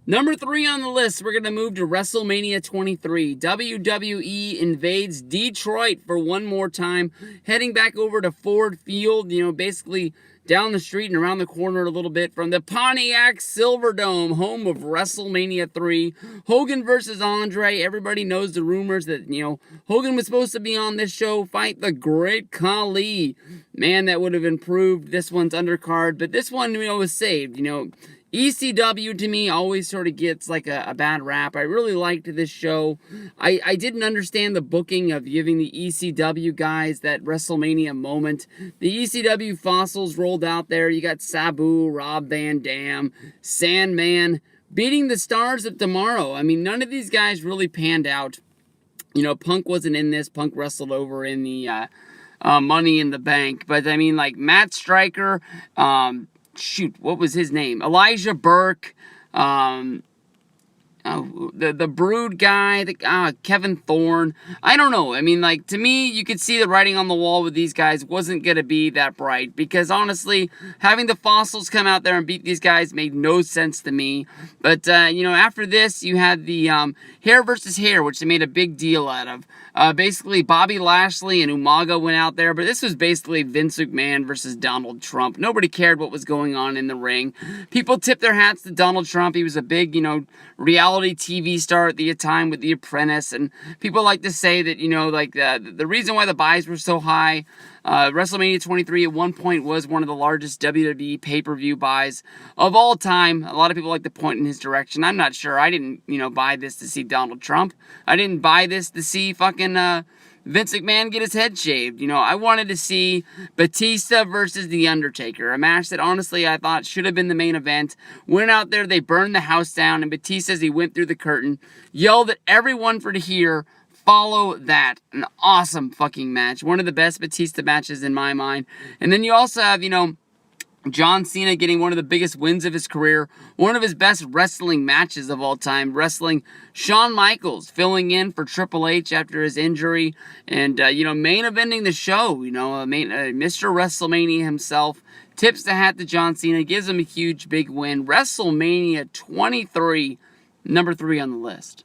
Number 3 on the list, we're going to move to WrestleMania 23. WWE invades Detroit for one more time, heading back over to Ford Field, basically down the street and around the corner a little bit from the Pontiac Silverdome, home of WrestleMania 3. Hogan versus Andre. Everybody knows the rumors that, Hogan was supposed to be on this show, fight the Great Khali. Man, that would have improved this one's undercard, but this one, was saved, ECW to me always sort of gets like a bad rap. I really liked this show. I didn't understand the booking of giving the ECW guys that WrestleMania moment. The ECW fossils rolled out there. You got Sabu, Rob Van Dam, Sandman, beating the Stars of Tomorrow. I mean, none of these guys really panned out. Punk wasn't in this. Punk wrestled over in the Money in the Bank. But I mean, like Matt Stryker, what was his name? Elijah Burke, the Brood guy, Kevin Thorne. I don't know. I mean, like, to me, you could see the writing on the wall with these guys wasn't going to be that bright. Because, honestly, having the Fossils come out there and beat these guys made no sense to me. But, after this, you had the Hair versus Hair, which they made a big deal out of. Basically, Bobby Lashley and Umaga went out there, but this was basically Vince McMahon versus Donald Trump. Nobody cared what was going on in the ring. People tipped their hats to Donald Trump. He was a big, reality TV star at the time with The Apprentice, and people like to say that, the reason why the buys were so high, WrestleMania 23 at one point was one of the largest WWE pay-per-view buys of all time. A lot of people like to point in his direction. I'm not sure. I didn't, buy this to see Donald Trump. I didn't buy this to see fucking Vince McMahon get his head shaved. I wanted to see Batista versus The Undertaker, a match that honestly I thought should have been the main event. Went out there, they burned the house down, and Batista, as he went through the curtain, yelled at everyone for to hear, "Follow that." An awesome fucking match. One of the best Batista matches in my mind. And then you also have, John Cena getting one of the biggest wins of his career, one of his best wrestling matches of all time, wrestling Shawn Michaels, filling in for Triple H after his injury, and, main eventing the show, Mr. WrestleMania himself, tips the hat to John Cena, gives him a huge, big win. WrestleMania 23, number 3 on the list.